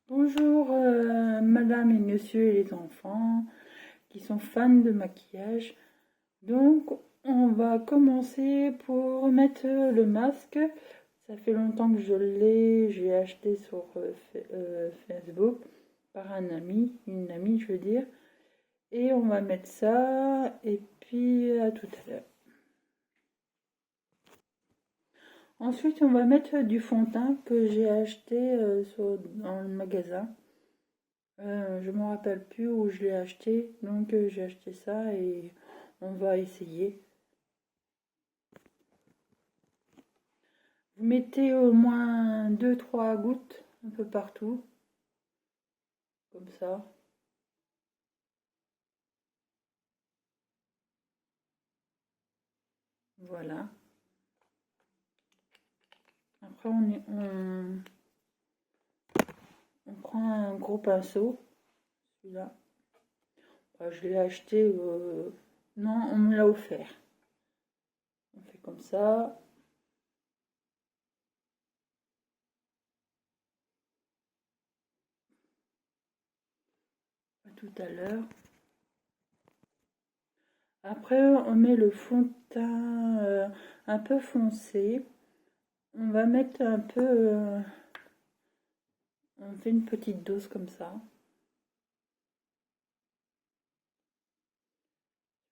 Bonjour madame et monsieur et les enfants qui sont fans de maquillage. Donc on va commencer pour mettre le masque. Ça fait longtemps que je l'ai acheté sur Facebook par une amie je veux dire. Et on va mettre ça et puis à tout à l'heure. Ensuite on va mettre du fond de teint que j'ai acheté dans le magasin. Je me rappelle plus où je l'ai acheté, donc j'ai acheté ça et on va essayer. Vous mettez au moins 2-3 gouttes un peu partout, comme ça. Voilà. Après on prend un gros pinceau, celui-là. Je l'ai acheté, non, on me l'a offert. On fait comme ça. À tout à l'heure. Après, on met le fond de teint un peu foncé. On va mettre un peu... on fait une petite dose comme ça.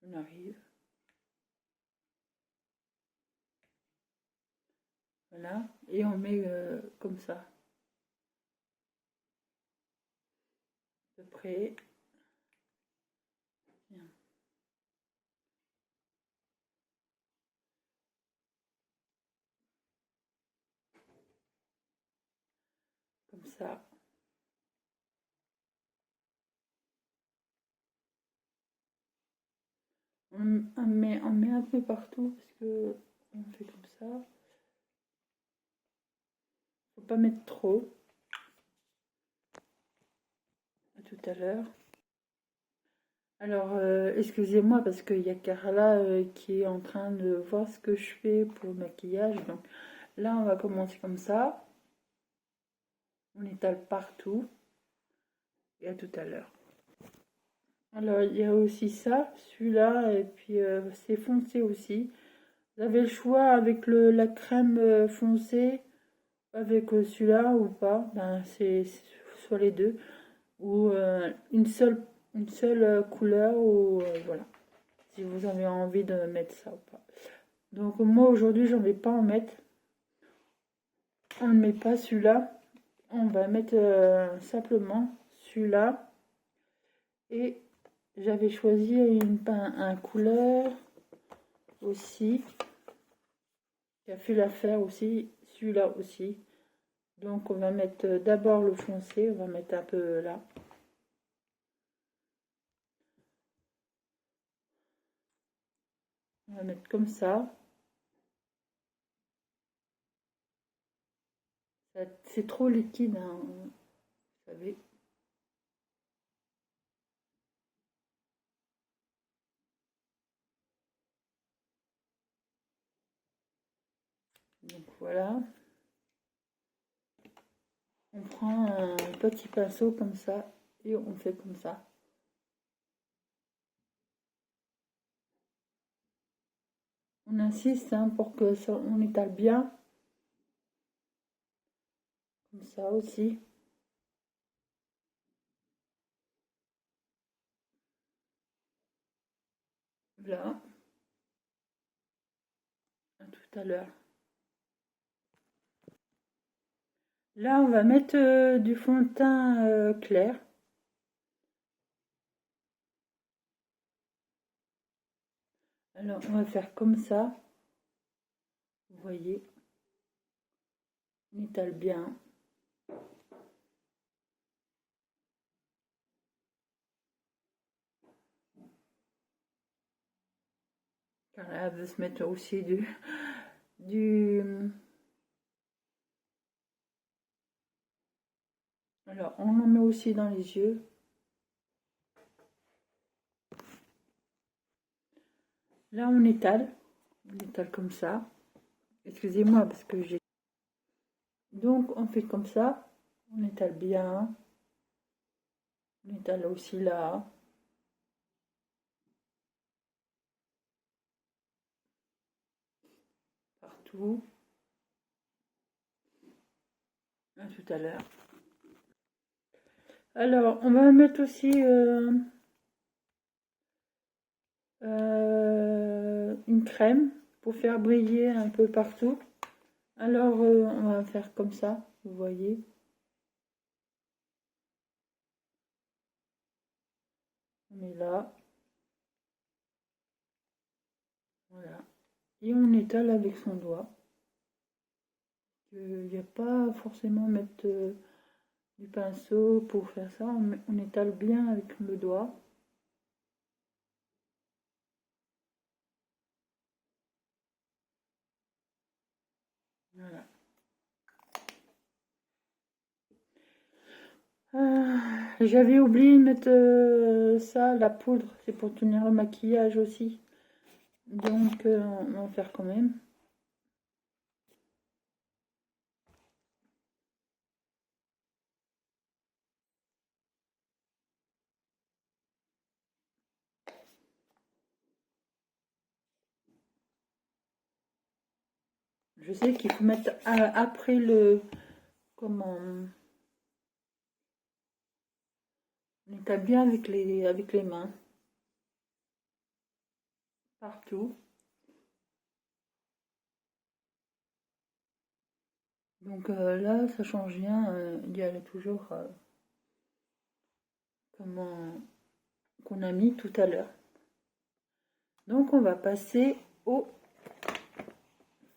On arrive. Voilà. Et on met comme ça. À peu près. Bien. Comme ça. On met un peu partout parce que on fait comme ça. Faut pas mettre trop. À tout à l'heure. Alors, excusez-moi parce qu'il y a Carla qui est en train de voir ce que je fais pour le maquillage. Donc là, on va commencer comme ça. On étale partout. Et à tout à l'heure. Alors, il y a aussi ça, celui-là, et puis c'est foncé aussi. Vous avez le choix avec la crème foncée, avec celui-là ou pas. Ben, c'est soit les deux. Ou une seule couleur, ou voilà. Si vous avez envie de mettre ça ou pas. Donc, moi aujourd'hui, j'en vais pas en mettre. On ne met pas celui-là. On va mettre simplement celui-là. Et j'avais choisi un couleur aussi, qui a fait l'affaire aussi, celui-là aussi. Donc on va mettre d'abord le foncé, on va mettre un peu là. On va mettre comme ça. C'est trop liquide, hein, vous savez. Donc voilà. On prend un petit pinceau comme ça et on fait comme ça. On insiste hein, pour que ça, on étale bien. Comme ça aussi. Là. À tout à l'heure. Là, on va mettre du fond de teint clair. Alors, on va faire comme ça. Vous voyez, on étale bien. Car là, elle veut se mettre aussi du... Alors, on en met aussi dans les yeux. Là, on étale. On étale comme ça. Excusez-moi parce que j'ai... Donc, on fait comme ça. On étale bien. On étale aussi là. Partout. À tout à l'heure. Alors, on va mettre aussi une crème pour faire briller un peu partout. Alors, on va faire comme ça, vous voyez. On est là. Voilà. Et on étale avec son doigt. Il n'y a pas forcément mettre du pinceau pour faire ça. On étale bien avec le doigt. Voilà. J'avais oublié de mettre ça, la poudre. C'est pour tenir le maquillage aussi. Donc, on va en faire quand même. Je sais qu'il faut mettre après le... Comment... On étale bien avec les mains. Partout. Donc là, ça change rien. Il y a toujours comment qu'on a mis tout à l'heure. Donc on va passer au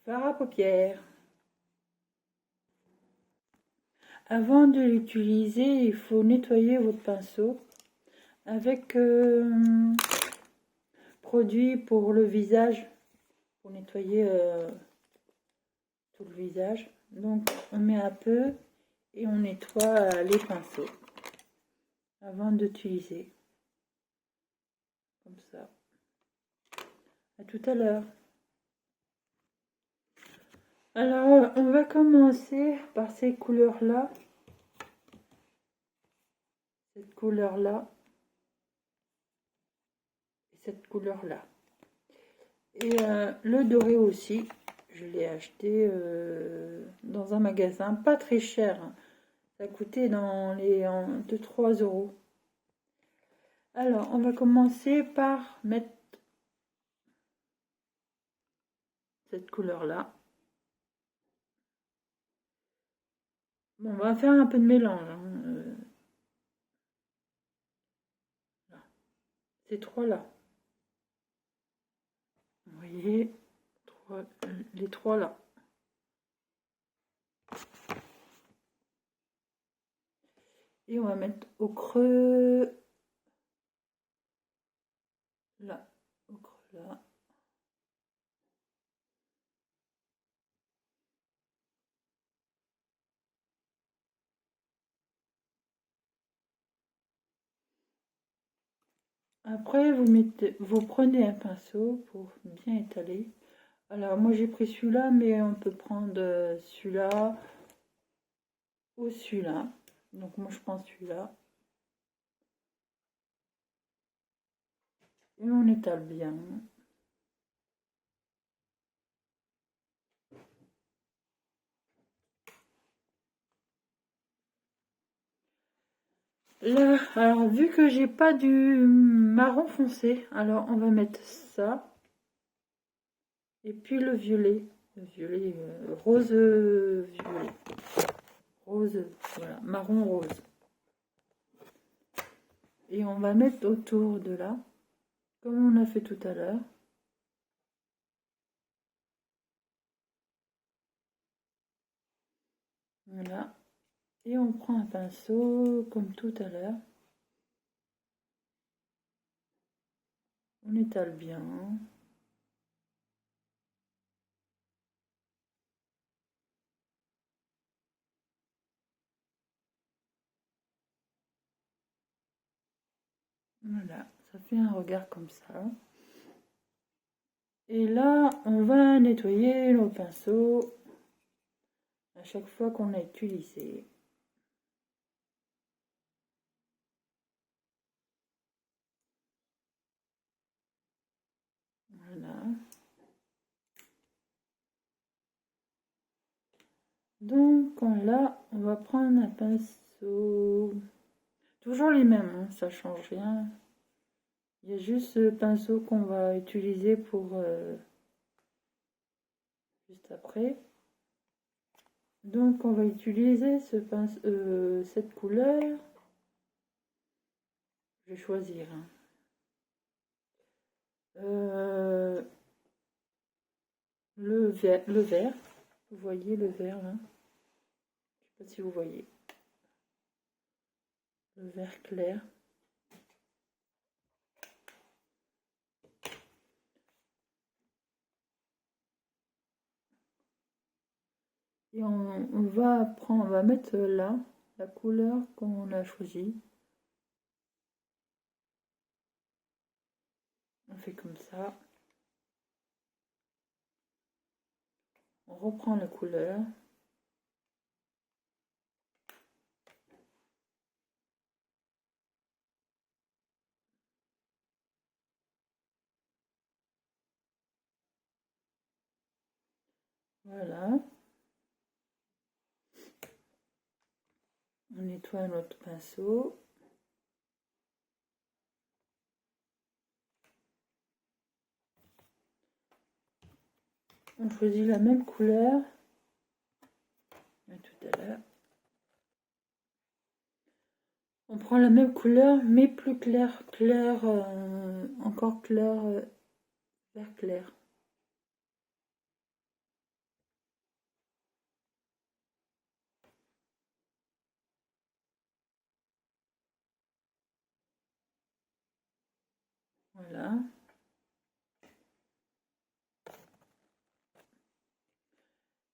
fard à paupières. Avant de l'utiliser, il faut nettoyer votre pinceau avec produit pour le visage, pour nettoyer tout le visage. Donc on met un peu et on nettoie les pinceaux avant d'utiliser. Comme ça. À tout à l'heure. Alors, on va commencer par ces couleurs-là. Cette couleur-là. Et cette couleur-là. Et le doré aussi. Je l'ai acheté dans un magasin pas très cher. Ça coûtait dans les 2-3 euros. Alors, on va commencer par mettre cette couleur-là. Bon, on va faire un peu de mélange. Ces trois-là. Vous voyez, les trois là. Et on va mettre au creux, là, au creux là. Après, vous prenez un pinceau pour bien étaler. Alors, moi j'ai pris celui-là, mais on peut prendre celui-là ou celui-là. Donc, moi je prends celui-là. Et on étale bien. Là, alors vu que j'ai pas du marron foncé, alors on va mettre ça. Et puis le violet. Le violet, rose violet. Rose, voilà, marron rose. Et on va mettre autour de là, comme on a fait tout à l'heure. Voilà. Et on prend un pinceau, comme tout à l'heure. On étale bien. Voilà, ça fait un regard comme ça. Et là, on va nettoyer nos pinceaux à chaque fois qu'on a utilisé. Voilà. Donc là, on va prendre un pinceau. Toujours les mêmes, hein, ça change rien. Il y a juste ce pinceau qu'on va utiliser pour juste après. Donc on va utiliser ce pinceau, cette couleur. Je vais choisir. Hein. Le vert. Vous voyez le vert là? Je ne sais pas si vous voyez. Le vert clair. Et on va mettre là la couleur qu'on a choisie. On fait comme ça. On reprend la couleur. Voilà. On nettoie notre pinceau. On choisit la même couleur que tout à l'heure. On prend la même couleur mais plus clair, encore clair, vert clair. Voilà.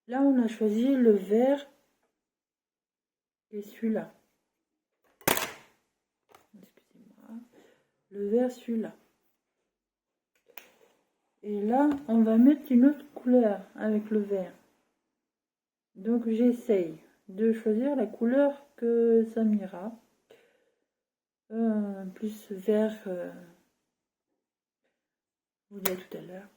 Là, on a choisi le vert et celui-là. Excusez-moi. Le vert, celui-là. Et là, on va mettre une autre couleur avec le vert. Donc, j'essaye de choisir la couleur que ça m'ira. Plus vert, je vous disais tout à l'heure.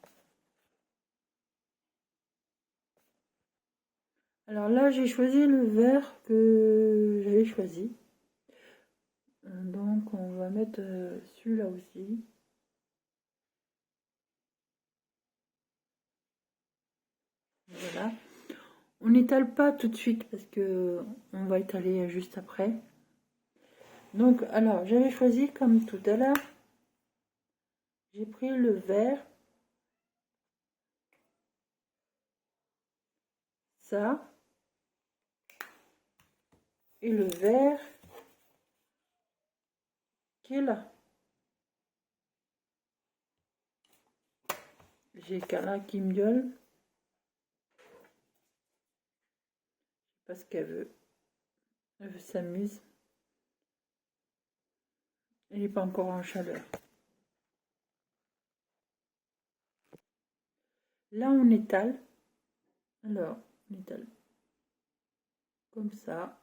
Alors là, j'ai choisi le vert que j'avais choisi. Donc, on va mettre celui-là aussi. Voilà. On n'étale pas tout de suite parce que on va étaler juste après. Donc, alors, j'avais choisi comme tout à l'heure. J'ai pris le vert. Ça. Et le vert qui est là. J'ai Carla qui me gueule. Je sais pas ce qu'elle veut. Elle s'amuse. Elle n'est pas encore en chaleur. Là, on étale. Alors, on étale. Comme ça.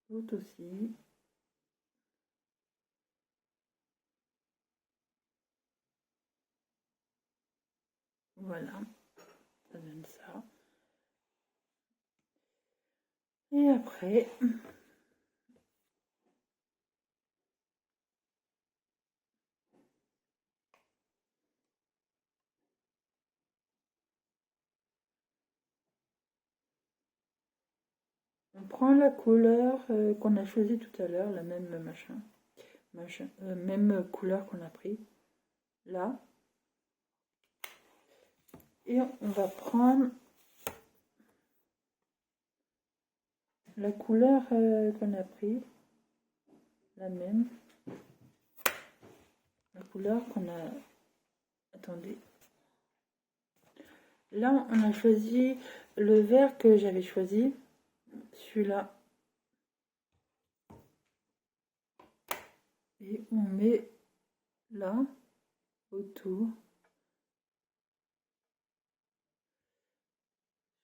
L'autre aussi. Voilà. Ça donne ça. Et après... On prend la couleur qu'on a choisie tout à l'heure, la même même couleur qu'on a pris là. Et on va prendre la couleur qu'on a pris, la même. La couleur qu'on a... Attendez. Là, on a choisi le vert que j'avais choisi. Celui-là. Et on met là, autour.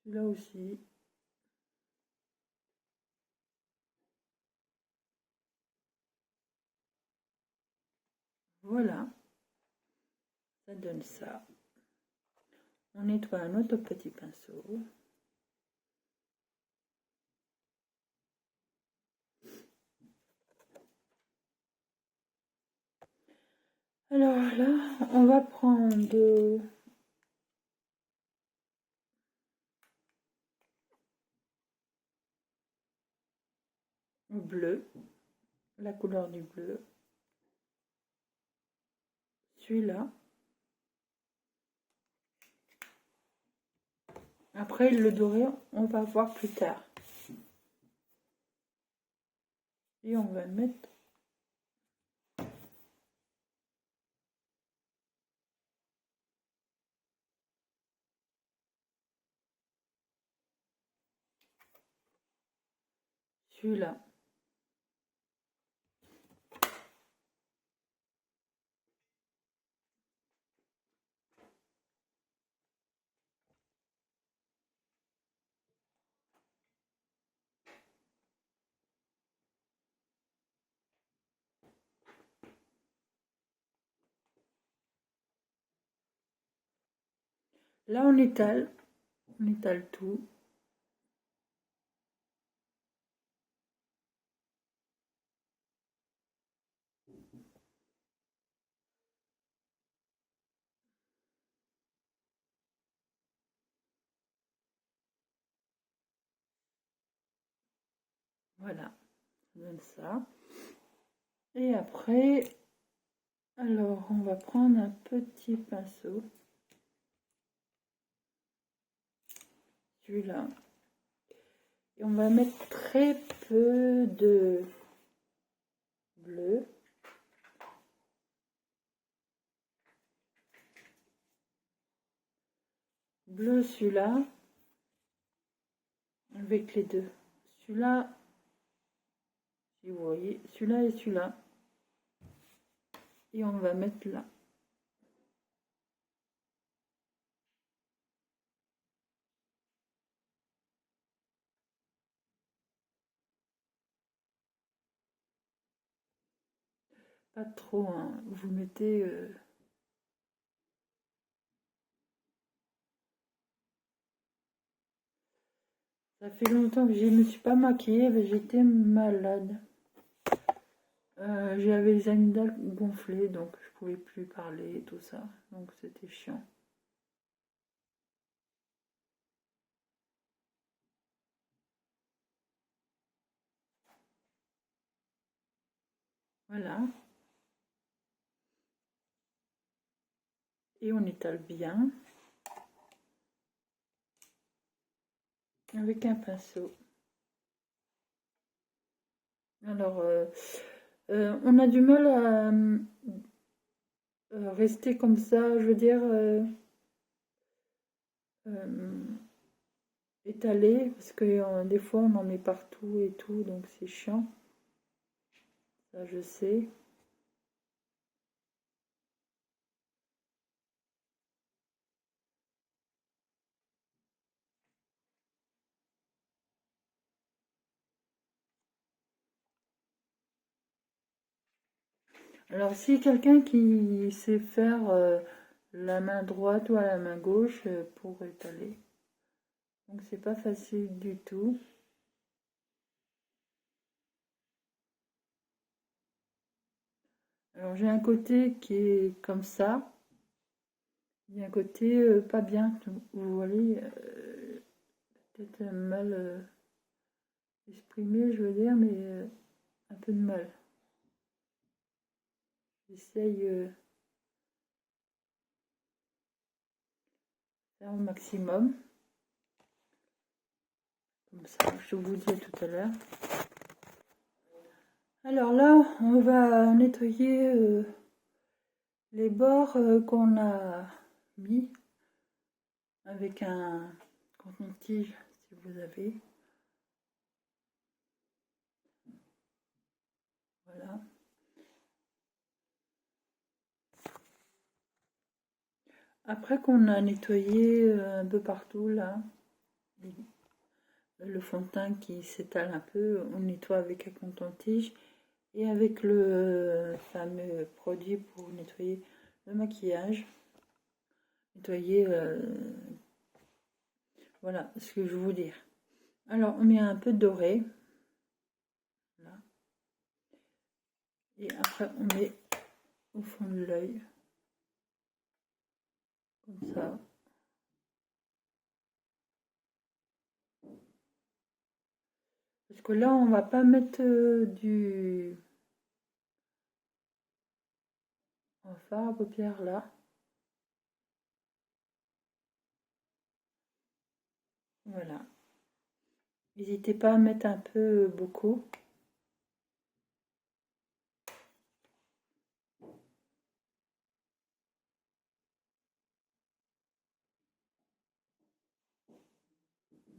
Là aussi. Voilà, ça donne ça. On nettoie un autre petit pinceau. Alors là, on va prendre le bleu, la couleur du bleu, celui-là. Après le doré, on va voir plus tard. Et on va mettre celui-là. Là, on étale tout. Voilà, ça donne ça. Et après, alors on va prendre un petit pinceau, celui-là, et on va mettre très peu de bleu. Bleu celui-là, avec les deux. Celui-là, si vous voyez, celui-là et celui-là. Et on va mettre là. Pas trop, hein. Vous mettez... Ça fait longtemps que je ne me suis pas maquillée, mais j'étais malade. J'avais les amygdales gonflées, donc je pouvais plus parler et tout ça. Donc c'était chiant. Voilà. Et on étale bien. Avec un pinceau. Alors, on a du mal à rester comme ça, je veux dire, étalé, parce que des fois on en met partout et tout, donc c'est chiant. Ça, je sais. Alors, si quelqu'un qui sait faire la main droite ou à la main gauche pour étaler. Donc, c'est pas facile du tout. Alors, j'ai un côté qui est comme ça. Il y a un côté pas bien. Vous voyez, peut-être mal exprimé, je veux dire, mais un peu de mal. J'essaye faire au maximum. Comme ça, je vous dis tout à l'heure. Alors là, on va nettoyer les bords qu'on a mis avec un coton-tige, si vous avez. Voilà. Après qu'on a nettoyé un peu partout, là, le fond de teint qui s'étale un peu, on nettoie avec un coton-tige. et avec le fameux produit pour nettoyer le maquillage. Nettoyer, voilà ce que je veux dire. Alors on met un peu de doré. Voilà. Et après on met au fond de l'œil. Comme ça. Parce que là, on va pas mettre du fard à paupières là. Voilà. N'hésitez pas à mettre un peu beaucoup.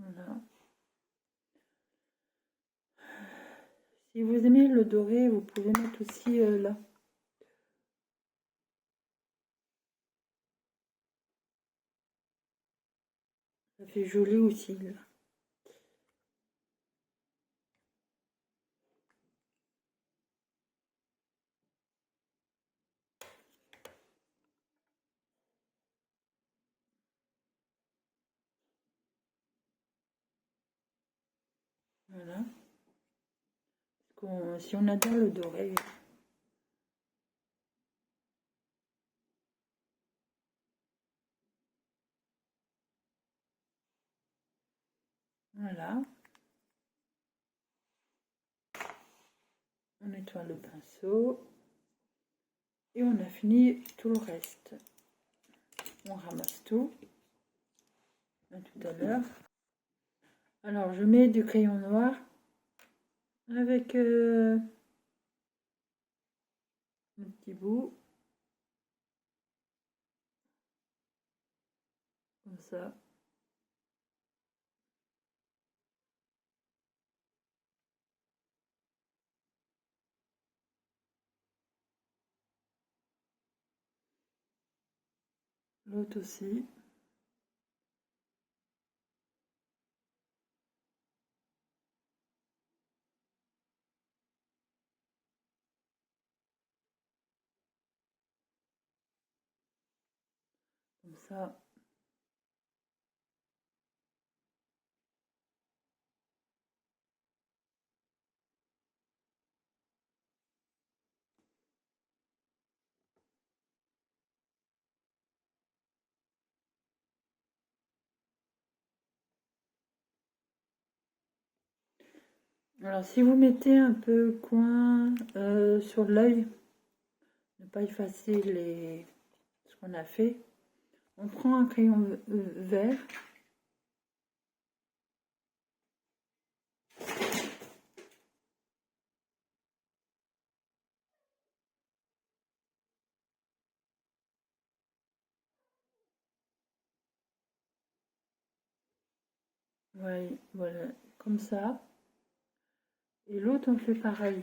Voilà. Si vous aimez le doré, vous pouvez mettre aussi là. Ça fait joli aussi là. Voilà. Si on adore le doré. Voilà. On nettoie le pinceau. Et on a fini tout le reste. On ramasse tout. À tout à l'heure. Alors, je mets du crayon noir avec un petit bout. Comme ça. L'autre aussi. Comme ça. Alors, si vous mettez un peu coin sur l'œil, ne pas effacer ce qu'on a fait, on prend un crayon vert. Ouais, voilà, comme ça. Et l'autre, on fait pareil.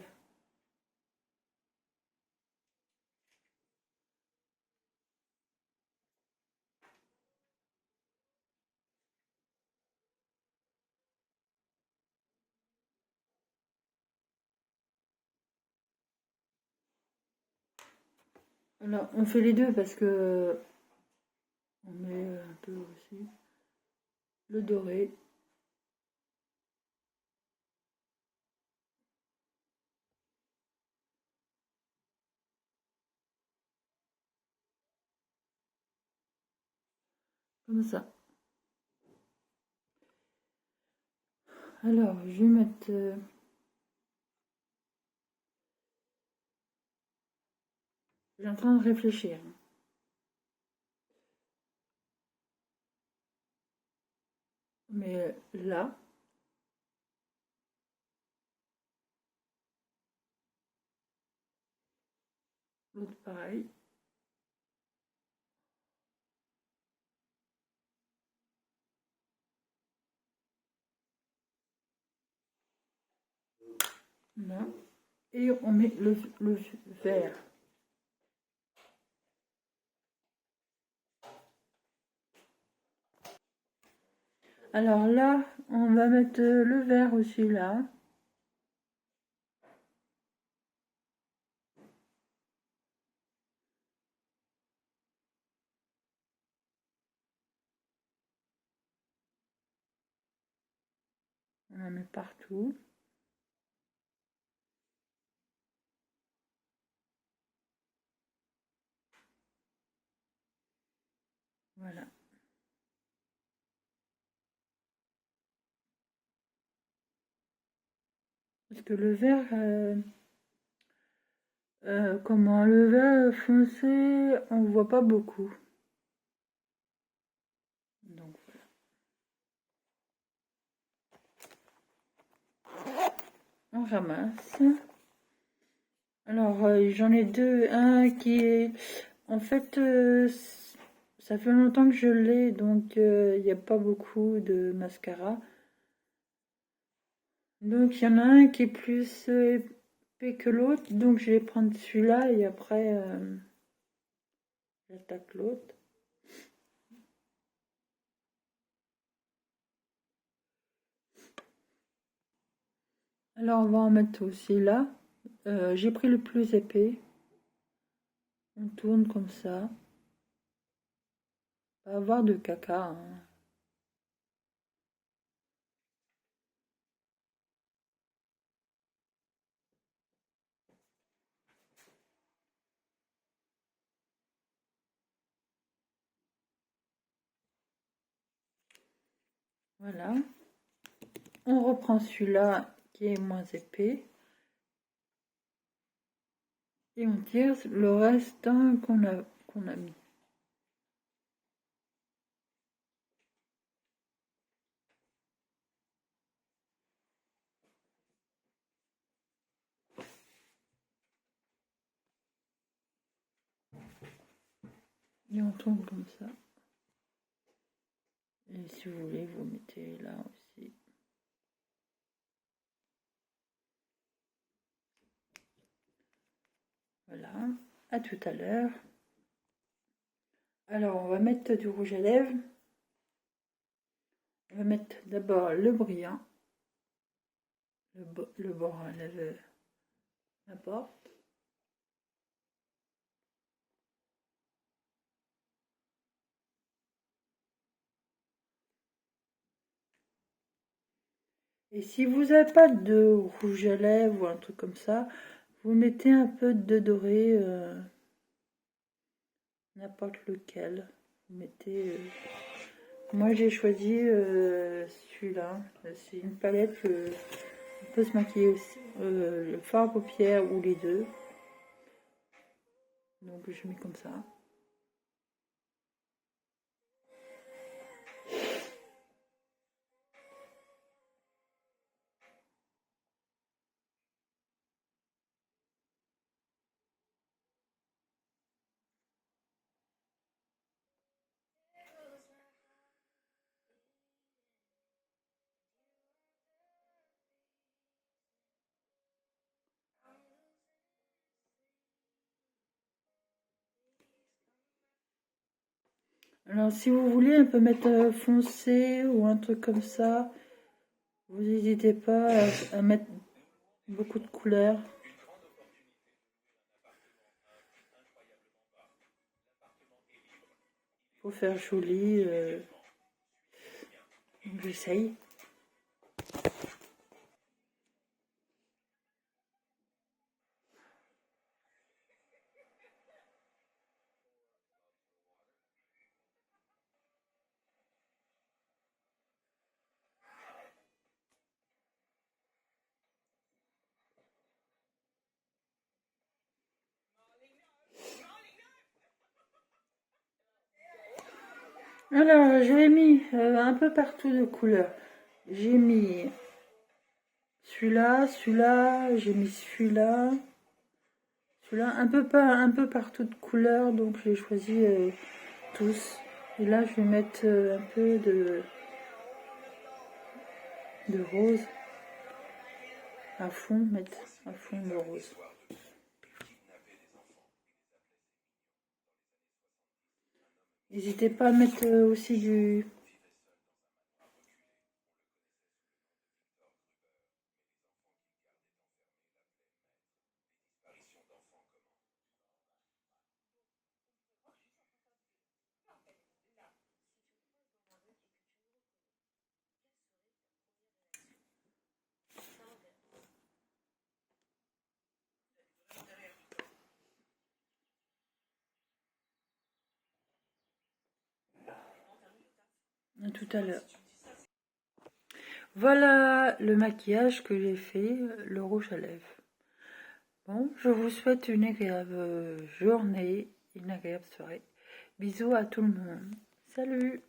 Alors, on fait les deux parce que on met un peu aussi le doré. Comme ça. Alors, je vais mettre... je suis en train de réfléchir. Mais là, l'autre pareil. Là. Et on met le vert. Alors là, on va mettre le vert aussi là. On en met partout. Voilà. Parce que le vert, comment, le vert foncé, on voit pas beaucoup. Donc voilà. On ramasse. Alors, j'en ai deux. Un qui est... En fait, ça fait longtemps que je l'ai, donc il n'y a pas beaucoup de mascara. Donc, il y en a un qui est plus épais que l'autre, donc je vais prendre celui-là et après, j'attaque l'autre. Alors, on va en mettre aussi là. J'ai pris le plus épais. On tourne comme ça. Pas avoir de caca, hein. Voilà. On reprend celui-là qui est moins épais. Et on tire le reste qu'on a mis. Et on tourne comme ça. Et si vous voulez, vous mettez là aussi. Voilà. À tout à l'heure. Alors, on va mettre du rouge à lèvres. On va mettre d'abord le brillant. Le bord, n'importe. Et si vous n'avez pas de rouge à lèvres ou un truc comme ça, vous mettez un peu de doré, n'importe lequel. Vous mettez. Moi j'ai choisi celui-là. C'est une palette que on peut se maquiller aussi. Le fard à paupières ou les deux. Donc je mets comme ça. Alors si vous voulez un peu mettre foncé ou un truc comme ça, vous n'hésitez pas à mettre beaucoup de couleurs. Faut faire joli. J'essaye. Alors, j'ai mis un peu partout de couleurs. J'ai mis celui-là, celui-là, j'ai mis celui-là, celui-là, un peu partout de couleurs, donc j'ai choisi tous. Et là, je vais mettre un peu de rose à fond, mettre à fond le rose. N'hésitez pas à mettre aussi du... À tout à l'heure. Voilà le maquillage que j'ai fait, le rouge à lèvres. Bon, je vous souhaite une agréable journée, une agréable soirée. Bisous à tout le monde. Salut!